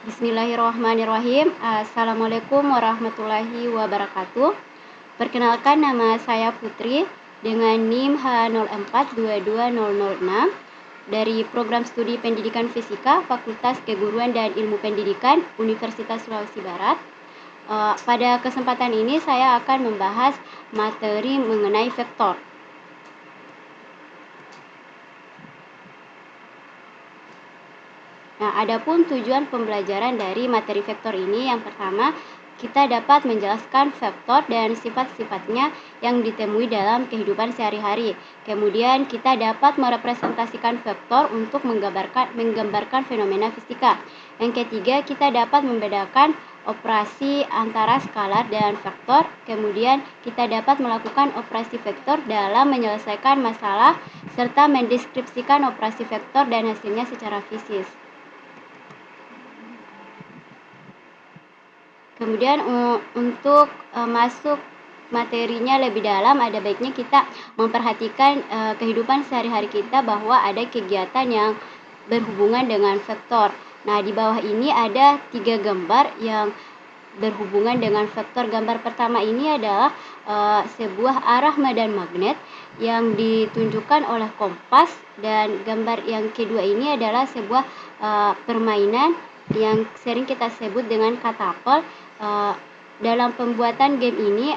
Bismillahirrahmanirrahim. Assalamualaikum warahmatullahi wabarakatuh. Perkenalkan, nama saya Putri dengan NIM H04220006 dari Program Studi Pendidikan Fisika Fakultas Keguruan dan Ilmu Pendidikan Universitas Sulawesi Barat. Pada kesempatan ini saya akan membahas materi mengenai vektor. Nah, adapun tujuan pembelajaran dari materi vektor ini, yang pertama, kita dapat menjelaskan vektor dan sifat-sifatnya yang ditemui dalam kehidupan sehari-hari. Kemudian kita dapat merepresentasikan vektor untuk menggambarkan fenomena fisika. Yang ketiga, kita dapat membedakan operasi antara skalar dan vektor. Kemudian kita dapat melakukan operasi vektor dalam menyelesaikan masalah serta mendeskripsikan operasi vektor dan hasilnya secara fisis. Kemudian untuk masuk materinya lebih dalam, ada baiknya kita memperhatikan kehidupan sehari-hari kita bahwa ada kegiatan yang berhubungan dengan vektor. Nah, di bawah ini ada 3 gambar yang berhubungan dengan vektor. Gambar pertama ini adalah sebuah arah medan magnet yang ditunjukkan oleh kompas, dan gambar yang kedua ini adalah sebuah permainan yang sering kita sebut dengan katapel. Dalam pembuatan game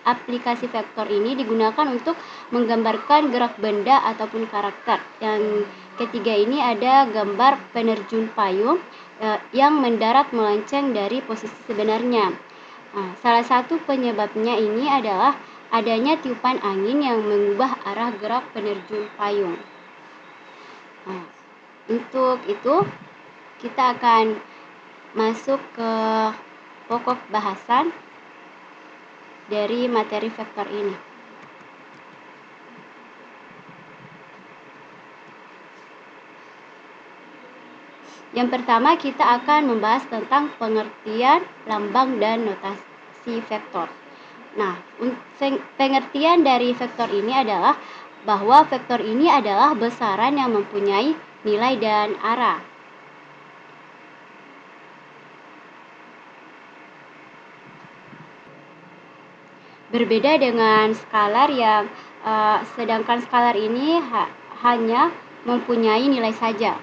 aplikasi vektor ini digunakan untuk menggambarkan gerak benda ataupun karakter. Yang ketiga ini ada gambar penerjun payung yang mendarat melenceng dari posisi sebenarnya. Salah satu penyebabnya ini adalah adanya tiupan angin yang mengubah arah gerak penerjun payung. Untuk itu kita akan masuk ke pokok bahasan dari materi vektor ini. Yang pertama, kita akan membahas tentang pengertian lambang dan notasi vektor. Nah, pengertian dari vektor ini adalah bahwa vektor ini adalah besaran yang mempunyai nilai dan arah. Berbeda dengan skalar yang sedangkan skalar ini hanya mempunyai nilai saja.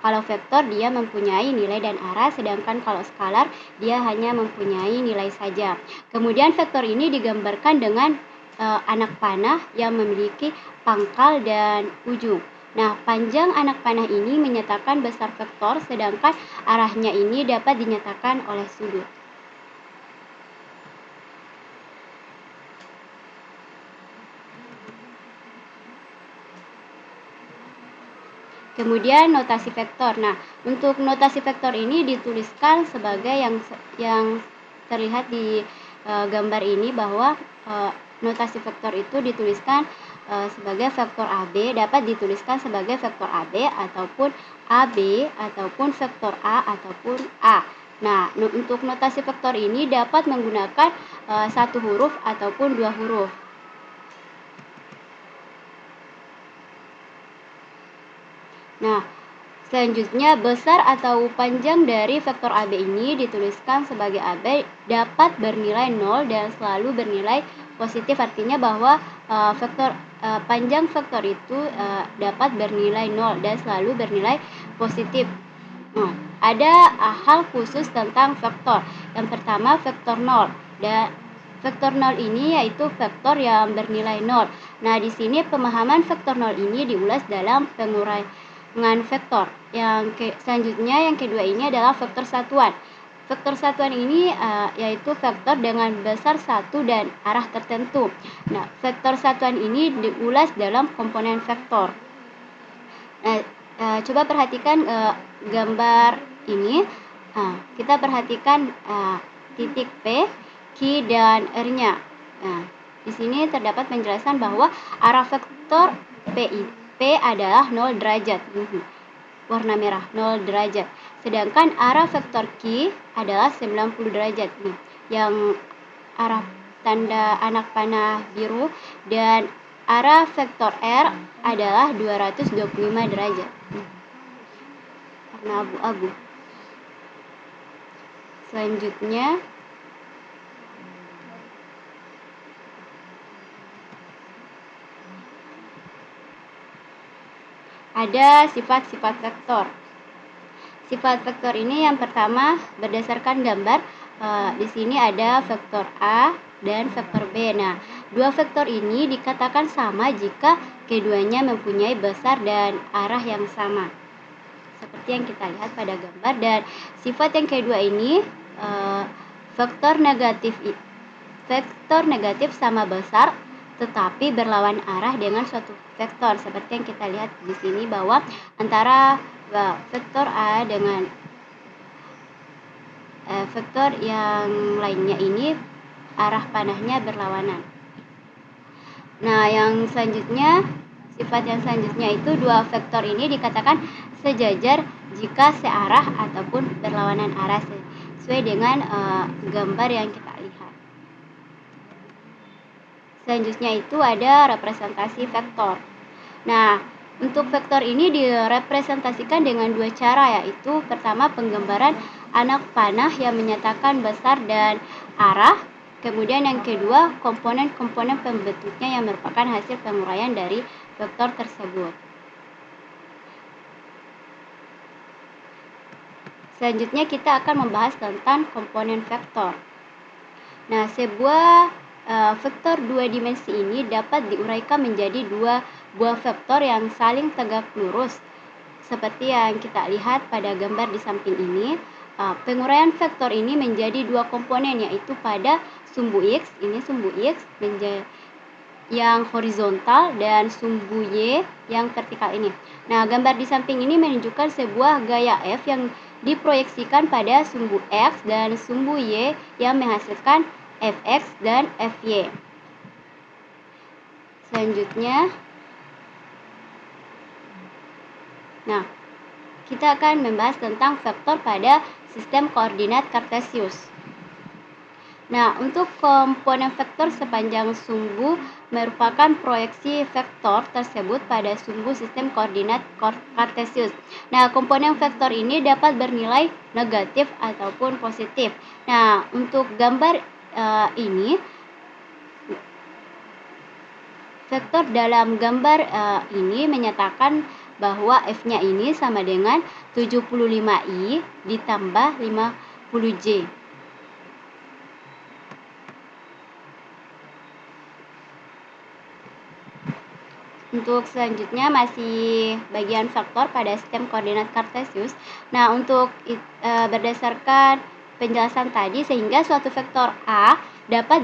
Kalau vektor dia mempunyai nilai dan arah, sedangkan kalau skalar dia hanya mempunyai nilai saja. Kemudian vektor ini digambarkan dengan anak panah yang memiliki pangkal dan ujung. Nah, panjang anak panah ini menyatakan besar vektor, sedangkan arahnya ini dapat dinyatakan oleh sudut. Kemudian notasi vektor. Nah, untuk notasi vektor ini dituliskan sebagai yang terlihat di gambar ini, bahwa notasi vektor itu dituliskan sebagai vektor AB, dapat dituliskan sebagai vektor AB ataupun AB ataupun vektor A ataupun A. Nah, untuk notasi vektor ini dapat menggunakan satu huruf ataupun 2 huruf. Nah, selanjutnya besar atau panjang dari vektor AB ini dituliskan sebagai AB dapat bernilai 0 dan selalu bernilai positif. Artinya bahwa panjang vektor itu dapat bernilai 0 dan selalu bernilai positif. Ada hal khusus tentang vektor. Yang pertama, vektor 0. Dan vektor 0 ini yaitu vektor yang bernilai 0. Nah, di sini pemahaman vektor 0 ini diulas dalam penguraian vektor. Selanjutnya yang kedua ini adalah vektor satuan. Vektor satuan ini yaitu vektor dengan besar 1 dan arah tertentu. Nah, vektor satuan ini diulas dalam komponen vektor. Nah, coba perhatikan gambar ini. Kita perhatikan titik P, Q, dan R-nya. Nah, di sini terdapat penjelasan bahwa arah vektor P adalah 0 derajat, warna merah 0 derajat. Sedangkan arah vektor Q adalah 90 derajat, yang arah tanda anak panah biru, dan arah vektor R adalah 225 derajat. warna abu-abu. Selanjutnya ada sifat-sifat vektor. Sifat vektor ini yang pertama berdasarkan gambar. Di sini ada vektor A dan vektor B. Nah, dua vektor ini dikatakan sama jika keduanya mempunyai besar dan arah yang sama, seperti yang kita lihat pada gambar. Dan sifat yang kedua ini vektor negatif sama besar tetapi berlawan arah dengan suatu vektor, seperti yang kita lihat di sini bahwa antara vektor A dengan vektor yang lainnya ini arah panahnya berlawanan. Nah, sifat yang selanjutnya itu dua vektor ini dikatakan sejajar jika searah ataupun berlawanan arah, sesuai dengan gambar yang kita lihat. Selanjutnya itu ada representasi vektor. Nah, untuk vektor ini direpresentasikan dengan dua cara, yaitu pertama penggambaran anak panah yang menyatakan besar dan arah. Kemudian yang kedua, komponen-komponen pembentuknya yang merupakan hasil penguraian dari vektor tersebut. Selanjutnya kita akan membahas tentang komponen vektor. Nah, sebuah vektor dua dimensi ini dapat diuraikan menjadi dua buah vektor yang saling tegak lurus, seperti yang kita lihat pada gambar di samping ini. Penguraian vektor ini menjadi dua komponen, yaitu pada sumbu X, ini sumbu X yang horizontal dan sumbu Y yang vertikal ini. Nah, gambar di samping ini menunjukkan sebuah gaya F yang diproyeksikan pada sumbu X dan sumbu Y yang menghasilkan Fx dan Fy. Selanjutnya, kita akan membahas tentang vektor pada sistem koordinat Kartesius. Nah, untuk komponen vektor sepanjang sumbu merupakan proyeksi vektor tersebut pada sumbu sistem koordinat Kartesius. Nah, komponen vektor ini dapat bernilai negatif ataupun positif. Nah, untuk gambar ini, vektor dalam gambar ini menyatakan bahwa F-nya ini sama dengan 75I ditambah 50J. Untuk selanjutnya masih bagian vektor pada sistem koordinat Kartesius. Nah, untuk berdasarkan penjelasan tadi, sehingga suatu vektor A dapat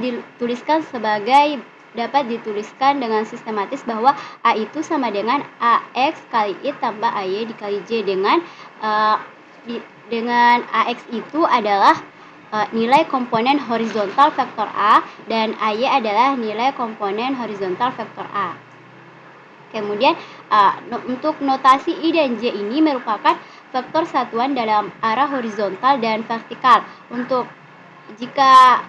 dituliskan dengan sistematis bahwa A itu sama dengan AX kali I tambah AY dikali J, dengan AX itu adalah nilai komponen horizontal vektor A dan AY adalah nilai komponen horizontal vektor A. Kemudian untuk notasi I dan J ini merupakan vektor satuan dalam arah horizontal dan vertikal. Untuk jika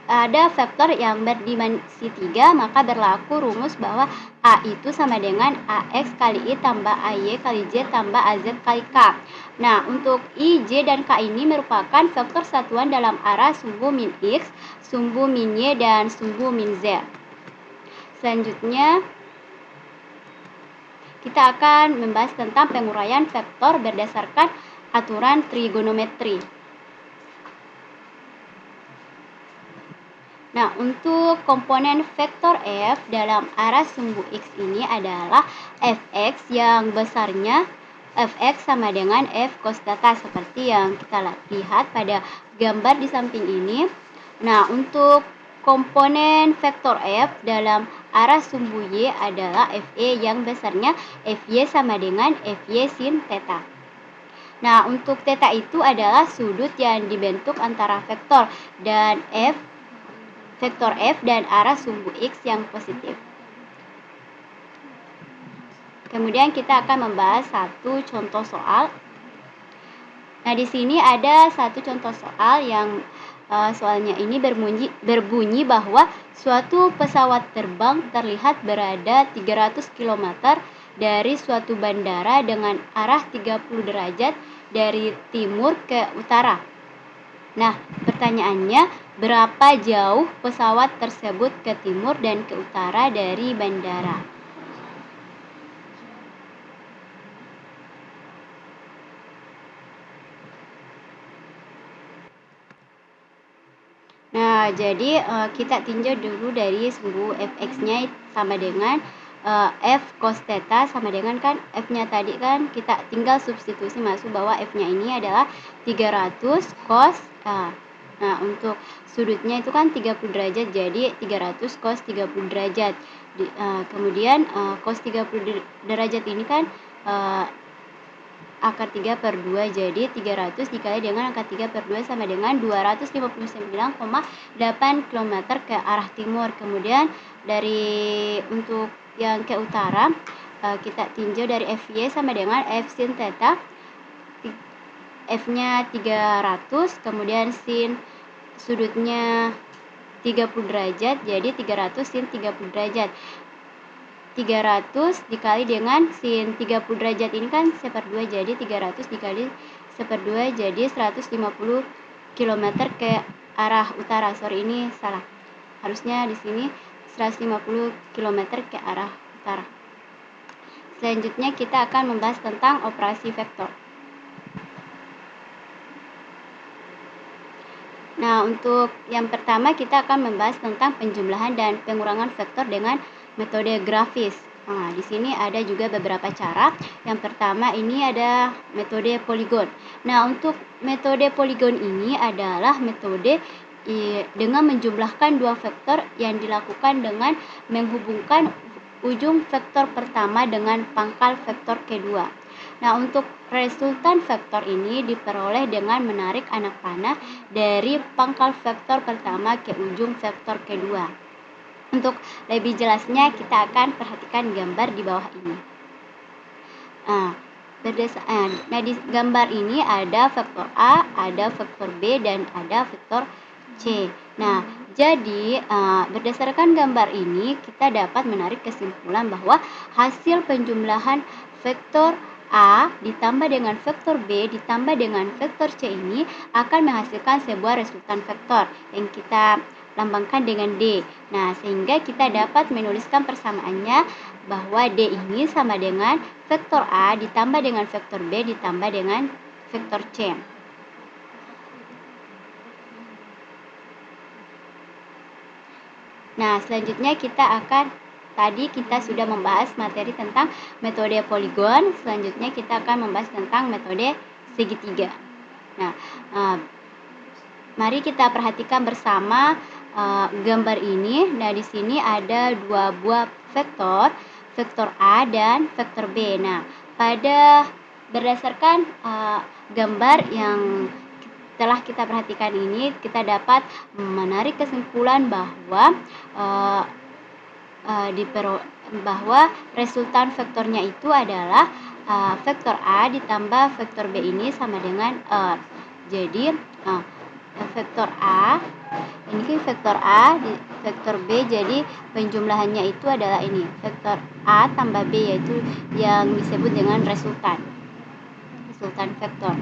ada vektor yang berdimensi 3, maka berlaku rumus bahwa A itu sama dengan AX kali I tambah AY kali J tambah AZ kali K. Nah, untuk I, J, dan K ini merupakan vektor satuan dalam arah sumbu min X, sumbu min Y, dan sumbu min Z. Selanjutnya, kita akan membahas tentang penguraian vektor berdasarkan aturan trigonometri. Nah, untuk komponen vektor F dalam arah sumbu X ini adalah Fx yang besarnya Fx sama dengan F cos theta, seperti yang kita lihat pada gambar di samping ini. Nah, untuk komponen vektor F dalam arah sumbu Y adalah Fe yang besarnya Fy sama dengan Fy sin theta. Nah, untuk theta itu adalah sudut yang dibentuk antara vektor F dan arah sumbu X yang positif. Kemudian kita akan membahas satu contoh soal. Nah, di sini ada satu contoh soal yang soalnya ini berbunyi bahwa suatu pesawat terbang terlihat berada 300 km dari suatu bandara dengan arah 30 derajat dari timur ke utara. Nah, pertanyaannya, berapa jauh pesawat tersebut ke timur dan ke utara dari bandara? Nah, jadi kita tinjau dulu dari sumbu fx-nya sama dengan f cos theta sama dengan kan f-nya tadi kan kita tinggal substitusi masuk bahwa f-nya ini adalah 300 cos. Nah, untuk sudutnya itu kan 30 derajat, jadi 300 cos 30 derajat. Kemudian cos 30 derajat ini kan akar 3 per 2, jadi 300 dikali dengan akar 3 per 2 sama dengan 259,8 km ke arah timur. Kemudian dari untuk yang ke utara, kita tinjau dari FY sama dengan F sin theta, F-nya 300, kemudian sin sudutnya 30 derajat, jadi 300 sin 30 derajat. 300 dikali dengan sin 30 derajat ini kan 1/2, jadi 300 dikali 1/2 jadi 150 km ke arah utara. Sorry, ini salah. Harusnya di sini 150 km ke arah utara. Selanjutnya kita akan membahas tentang operasi vektor. Nah, untuk yang pertama kita akan membahas tentang penjumlahan dan pengurangan vektor dengan metode grafis. Nah, di sini ada juga beberapa cara. Yang pertama ini ada metode poligon. Nah, untuk metode poligon ini adalah metode dengan menjumlahkan dua vektor yang dilakukan dengan menghubungkan ujung vektor pertama dengan pangkal vektor kedua. Nah, untuk resultan vektor ini diperoleh dengan menarik anak panah dari pangkal vektor pertama ke ujung vektor kedua. Untuk lebih jelasnya kita akan perhatikan gambar di bawah ini. Nah, di gambar ini ada vektor A, ada vektor B, dan ada vektor C. Nah, jadi berdasarkan gambar ini kita dapat menarik kesimpulan bahwa hasil penjumlahan vektor A ditambah dengan vektor B ditambah dengan vektor C ini akan menghasilkan sebuah resultan vektor yang kita lambangkan dengan D. Nah, sehingga kita dapat menuliskan persamaannya bahwa D ini sama dengan vektor A ditambah dengan vektor B ditambah dengan vektor C. Nah, selanjutnya tadi kita sudah membahas materi tentang metode poligon. Selanjutnya kita akan membahas tentang metode segitiga. Nah, mari kita perhatikan bersama gambar ini. Nah, di sini ada dua buah vektor, vektor A dan vektor B. Nah, berdasarkan gambar yang telah kita perhatikan ini, kita dapat menarik kesimpulan bahwa bahwa resultan vektornya itu adalah vektor A ditambah vektor B ini sama dengan jadi vektor A ini kan vektor A di vektor B, jadi penjumlahannya itu adalah ini vektor A tambah B, yaitu yang disebut dengan resultan vektor.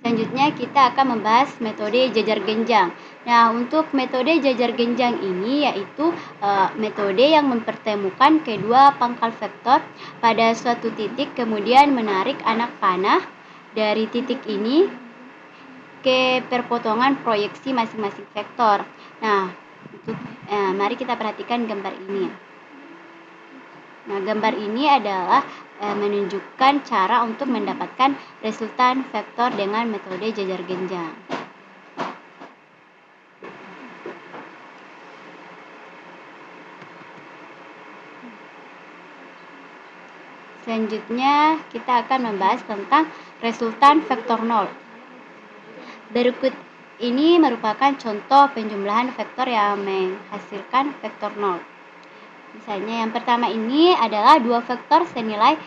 Selanjutnya kita akan membahas metode jajar genjang. Nah, untuk metode jajar genjang ini yaitu metode yang mempertemukan kedua pangkal vektor pada suatu titik, kemudian menarik anak panah dari titik ini ke perpotongan proyeksi masing-masing vektor. Nah, mari kita perhatikan gambar ini. Nah, gambar ini adalah menunjukkan cara untuk mendapatkan resultan vektor dengan metode jajar genjang. Selanjutnya kita akan membahas tentang resultan vektor 0. Berikut ini merupakan contoh penjumlahan vektor yang menghasilkan vektor 0. Misalnya yang pertama ini adalah dua vektor senilai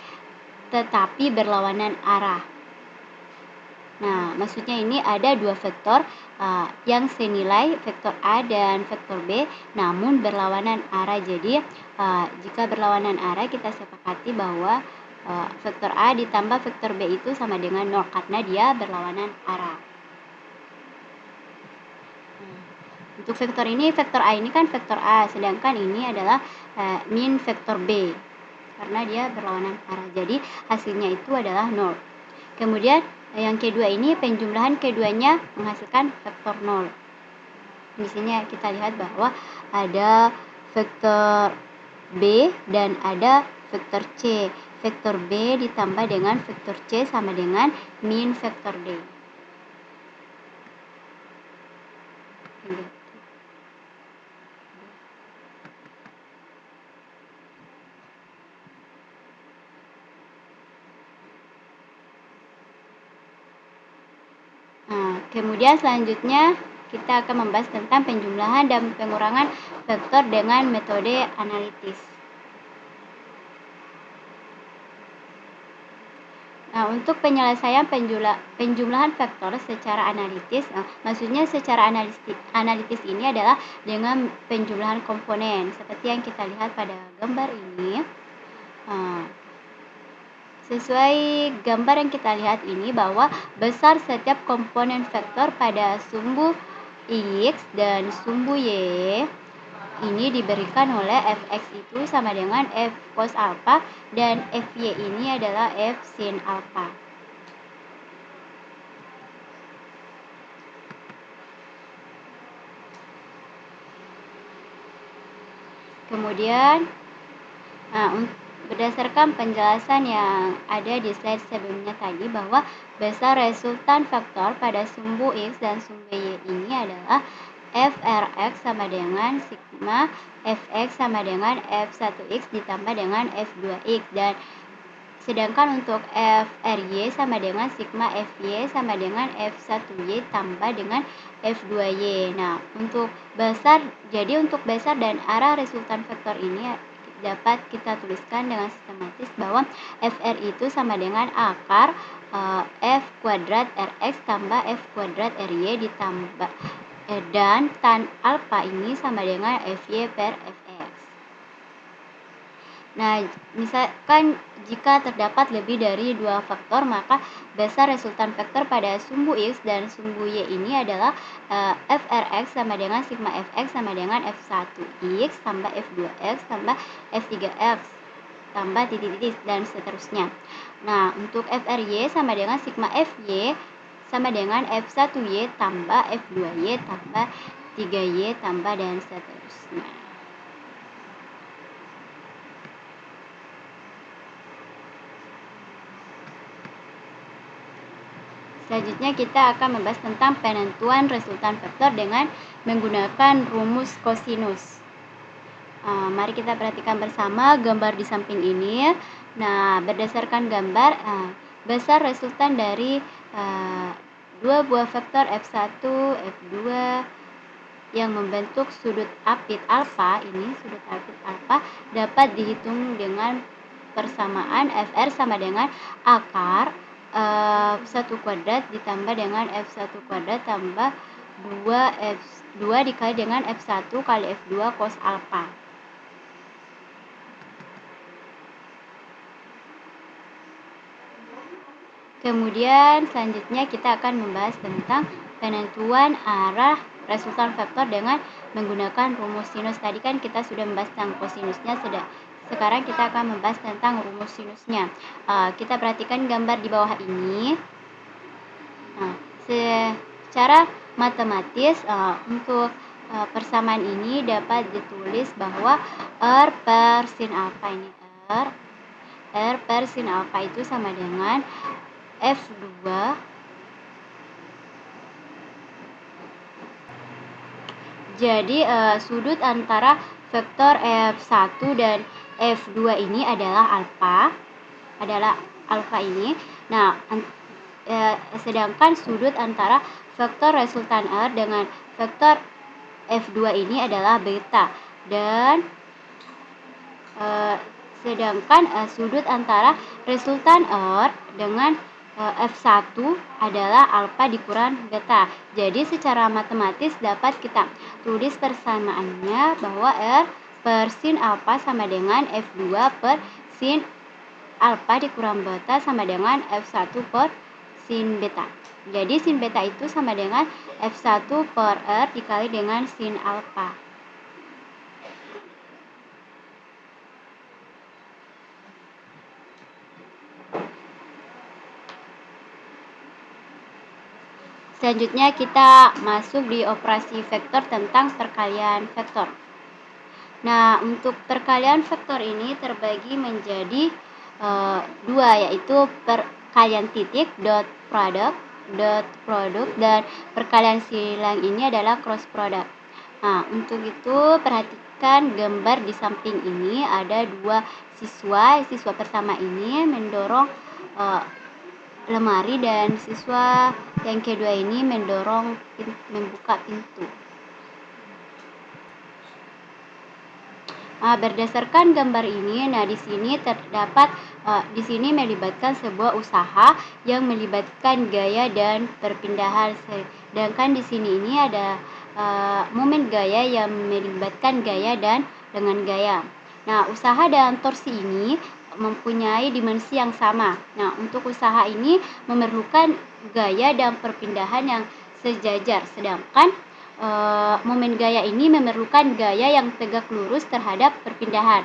tetapi berlawanan arah. Nah, maksudnya ini ada dua vektor yang senilai vektor A dan vektor B namun berlawanan arah. Jadi jika berlawanan arah kita sepakati bahwa vektor A ditambah vektor B itu sama dengan 0 karena dia berlawanan arah. Untuk vektor ini, vektor A ini kan vektor A, sedangkan ini adalah min vektor B karena dia berlawanan arah. Jadi hasilnya itu adalah 0. Kemudian yang kedua ini penjumlahan keduanya menghasilkan vektor 0. Di sini kita lihat bahwa ada vektor B dan ada vektor C. Vektor B ditambah dengan vektor C sama dengan min vektor D. Kemudian selanjutnya kita akan membahas tentang penjumlahan dan pengurangan vektor dengan metode analitis. Nah, untuk penyelesaian penjumlahan vektor secara analitis, maksudnya secara analitis ini adalah dengan penjumlahan komponen seperti yang kita lihat pada gambar ini. Sesuai gambar yang kita lihat ini bahwa besar setiap komponen vektor pada sumbu X dan sumbu Y ini diberikan oleh fx itu sama dengan f cos alpha dan fy ini adalah f sin alpha. Kemudian berdasarkan penjelasan yang ada di slide sebelumnya tadi bahwa besar resultan vektor pada sumbu X dan sumbu Y ini adalah frx sama dengan sigma fx sama dengan f1x ditambah dengan f2x, dan sedangkan untuk fry sama dengan sigma fy sama dengan f1y tambah dengan f2y. Nah, untuk besar dan arah resultan vektor ini dapat kita tuliskan dengan sistematis bahwa fr itu sama dengan akar f kuadrat rx tambah f kuadrat ry ditambah dan tan alpha ini sama dengan fy per fx. Nah, misalkan jika terdapat lebih dari dua faktor, maka besar resultan vektor pada sumbu X dan sumbu Y ini adalah frx sama dengan sigma fx sama dengan f1x tambah f2x tambah f3x tambah titik-titik dan seterusnya. Nah, untuk fry sama dengan sigma fy sama dengan f1y tambah f2y tambah 3y tambah dan seterusnya. Selanjutnya kita akan membahas tentang penentuan resultan vektor dengan menggunakan rumus kosinus. Mari kita perhatikan bersama gambar di samping ini. Nah, berdasarkan gambar, besar resultan dari dua buah vektor f1, f2 yang membentuk sudut apit alfa ini, sudut apit alfa dapat dihitung dengan persamaan fr sama dengan akar f1 kuadrat ditambah dengan f1 kuadrat tambah 2 dikali dengan f1 kali f2 cos alpha. Kemudian selanjutnya kita akan membahas tentang penentuan arah resultan vektor dengan menggunakan rumus sinus. Tadi kan kita sudah membahas tentang kosinusnya, sekarang kita akan membahas tentang rumus sinusnya. Kita perhatikan gambar di bawah ini. Nah, secara matematis untuk persamaan ini dapat ditulis bahwa R per sin alpha ini R per sin alpha itu sama dengan F2 jadi sudut antara vektor F1 dan F2 ini adalah alfa ini. Nah, sedangkan sudut antara vektor resultan R dengan vektor F2 ini adalah beta, dan sedangkan sudut antara resultan R dengan F1 adalah alfa dikurang beta. Jadi secara matematis dapat kita tulis persamaannya bahwa R per sin alfa sama dengan F2 per sin alfa dikurang beta sama dengan F1 per sin beta. Jadi sin beta itu sama dengan F1 per R dikali dengan sin alfa. Selanjutnya kita masuk di operasi vektor tentang perkalian vektor. Nah, untuk perkalian vektor ini terbagi menjadi dua, yaitu perkalian titik dot product dan perkalian silang ini adalah cross product. Nah, untuk itu perhatikan gambar di samping ini ada dua siswa. Siswa pertama ini mendorong lemari dan siswa yang kedua ini membuka pintu. Berdasarkan gambar ini, di sini terdapat di sini melibatkan sebuah usaha yang melibatkan gaya dan perpindahan. Sedangkan di sini ini ada momen gaya yang melibatkan gaya dan dengan gaya. Nah, usaha dan torsi ini mempunyai dimensi yang sama. Nah, untuk usaha ini memerlukan gaya dan perpindahan yang sejajar, sedangkan momen gaya ini memerlukan gaya yang tegak lurus terhadap perpindahan.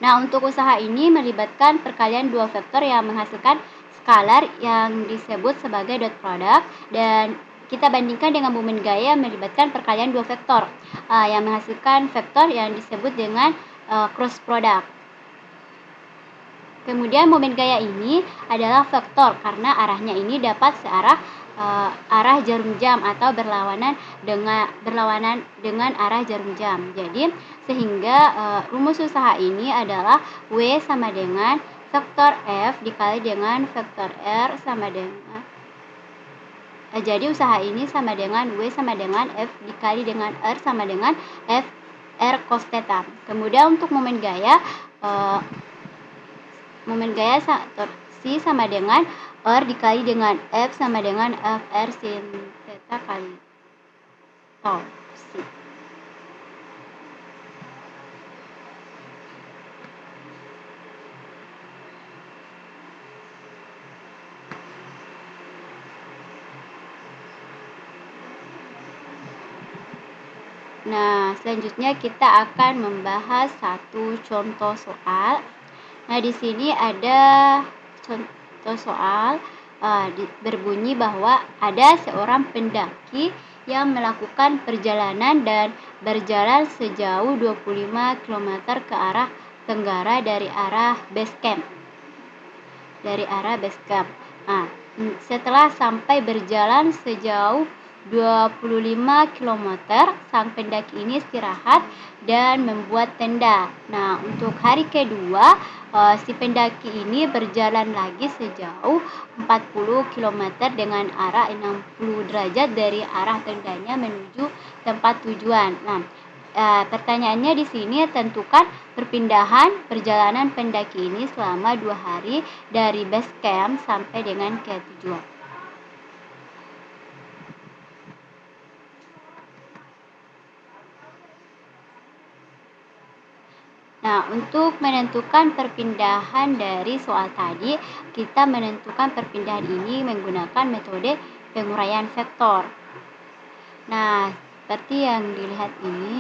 Nah, untuk usaha ini melibatkan perkalian dua vektor yang menghasilkan skalar yang disebut sebagai dot product, dan kita bandingkan dengan momen gaya yang melibatkan perkalian dua vektor yang menghasilkan vektor yang disebut dengan cross product. Kemudian momen gaya ini adalah vektor karena arahnya ini dapat searah arah jarum jam atau berlawanan dengan arah jarum jam. Jadi sehingga rumus usaha ini adalah W sama dengan vektor F dikali dengan vektor R sama dengan jadi usaha ini sama dengan W sama dengan F dikali dengan R sama dengan F R cos theta. Kemudian untuk momen gaya torsi sama dengan R dikali dengan F sama dengan FR sin theta kali torsi. Nah, selanjutnya kita akan membahas satu contoh soal. Nah, di sini ada contoh soal berbunyi bahwa ada seorang pendaki yang melakukan perjalanan dan berjalan sejauh 25 km ke arah tenggara dari arah base camp. Nah, setelah sampai berjalan sejauh 25 km, sang pendaki ini istirahat dan membuat tenda. Nah, untuk hari kedua, si pendaki ini berjalan lagi sejauh 40 km dengan arah 60 derajat dari arah tendanya menuju tempat tujuan. Nah, pertanyaannya di sini tentukan perpindahan perjalanan pendaki ini selama 2 hari dari base camp sampai dengan ke tujuan. Nah, untuk menentukan perpindahan dari soal tadi, kita menentukan perpindahan ini menggunakan metode penguraian vektor. Nah, seperti yang dilihat ini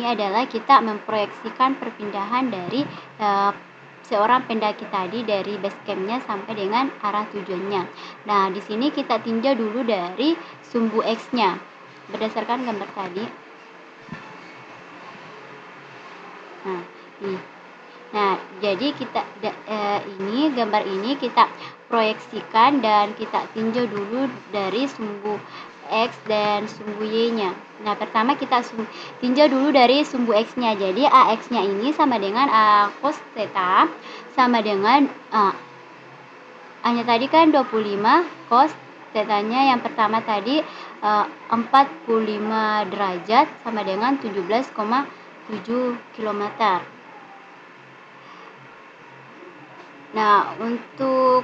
adalah kita memproyeksikan perpindahan dari seorang pendaki tadi dari base camp-nya sampai dengan arah tujuannya. Nah, di sini kita tinjau dulu dari sumbu X-nya berdasarkan gambar tadi. Nah, jadi kita gambar ini kita proyeksikan dan kita tinjau dulu dari sumbu X dan sumbu Y-nya. Nah, pertama kita tinjau dulu dari sumbu X-nya. Jadi AX-nya ini sama dengan A cos theta sama dengan A-nya tadi kan 25, cos theta-nya yang pertama tadi 45 derajat sama dengan 17,7 km. Nah, untuk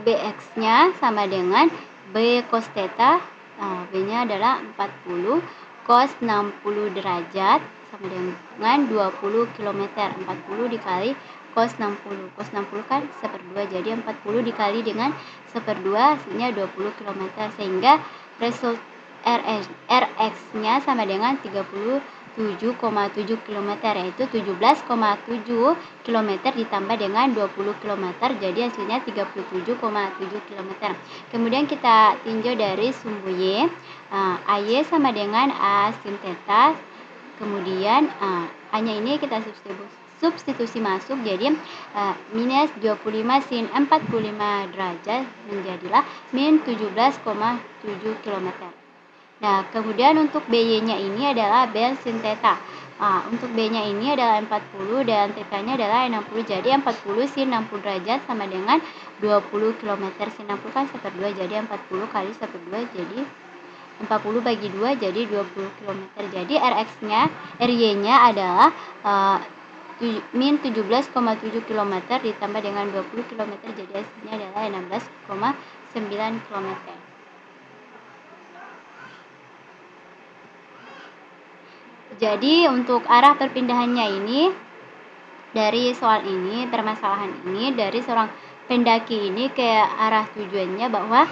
BX-nya sama dengan B cos theta. Nah, B-nya adalah 40 cos 60 derajat sama dengan 20 km. 40 dikali cos 60. Cos 60 kan 1/2, jadi 40 dikali dengan 1/2 hasilnya 20 km. Sehingga result Rx-nya sama dengan 37,7 km, yaitu 17,7 km ditambah dengan 20 km, jadi hasilnya 37,7 km. Kemudian kita tinjau dari sumbu Y. AY sama dengan A sin theta. Kemudian A-nya ini kita substitusi masuk, jadi minus 25 sin 45 derajat menjadilah min 17,7 km. Nah, kemudian untuk BY-nya ini adalah B sin theta. Untuk B-nya ini adalah 40 dan theta-nya adalah 60. Jadi 40 sin 60 derajat sama dengan 20 km. Sin 60 kan 1/2, jadi 40 kali 1/2 jadi 40 bagi 2 jadi 20 km. Jadi RY-nya adalah min 17,7 km ditambah dengan 20 km, jadi hasilnya adalah 16,9 km. Jadi untuk arah perpindahannya ini, dari soal ini, permasalahan ini, dari seorang pendaki ini ke arah tujuannya bahwa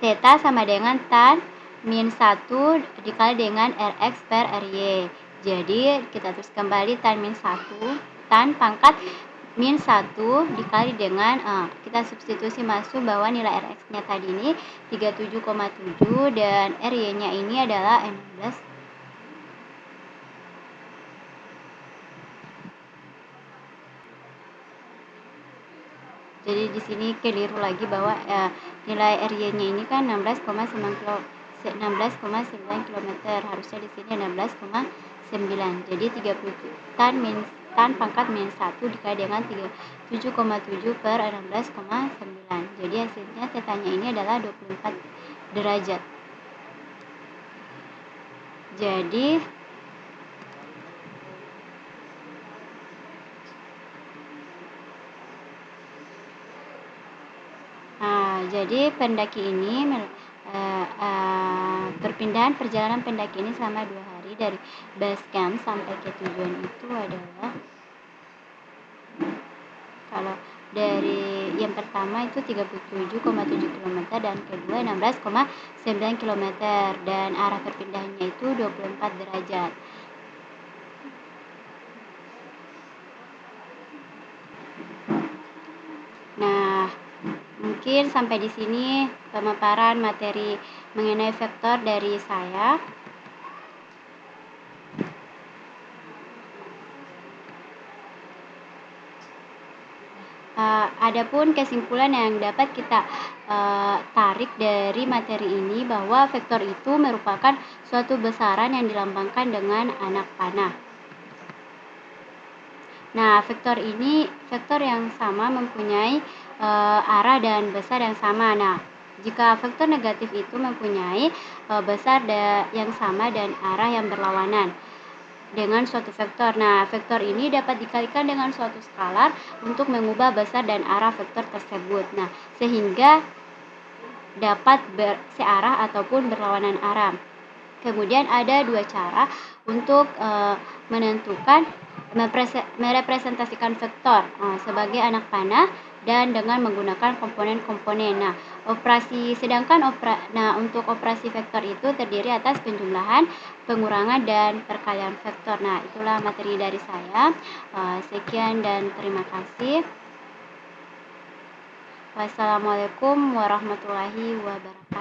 theta sama dengan tan min 1 dikali dengan Rx per Ry. Jadi kita tulis kembali tan min 1, tan pangkat min 1 dikali dengan kita substitusi masuk bahwa nilai Rx-nya tadi ini 37,7 dan Ry-nya ini adalah 16. Jadi di sini keliru lagi bahwa nilai Ry-nya ini kan 16,9 km, harusnya di sini 16,9. Jadi 30 tan pangkat min 1 dikali dengan 37,7 per 16,9. Jadi hasilnya tetanya ini adalah 24 derajat. Jadi pendaki ini perjalanan pendaki ini selama 2 hari dari base camp sampai ke tujuan itu adalah, kalau dari yang pertama itu 37,7 km dan kedua 16,9 km dan arah perpindahannya itu 24 derajat. Nah, mungkin sampai di sini pemaparan materi mengenai vektor dari saya. Adapun kesimpulan yang dapat kita tarik dari materi ini bahwa vektor itu merupakan suatu besaran yang dilambangkan dengan anak panah. Nah, vektor ini vektor yang sama mempunyai arah dan besar yang sama. Nah, jika vektor negatif itu mempunyai besar yang sama dan arah yang berlawanan dengan suatu vektor. Nah, vektor ini dapat dikalikan dengan suatu skalar untuk mengubah besar dan arah vektor tersebut. Nah, sehingga dapat searah ataupun berlawanan arah. Kemudian ada 2 cara untuk merepresentasikan vektor sebagai anak panah dan dengan menggunakan komponen-komponen. Nah, untuk operasi vektor itu terdiri atas penjumlahan, pengurangan, dan perkalian vektor. Nah, itulah materi dari saya. Sekian dan terima kasih. Wassalamualaikum warahmatullahi wabarakatuh.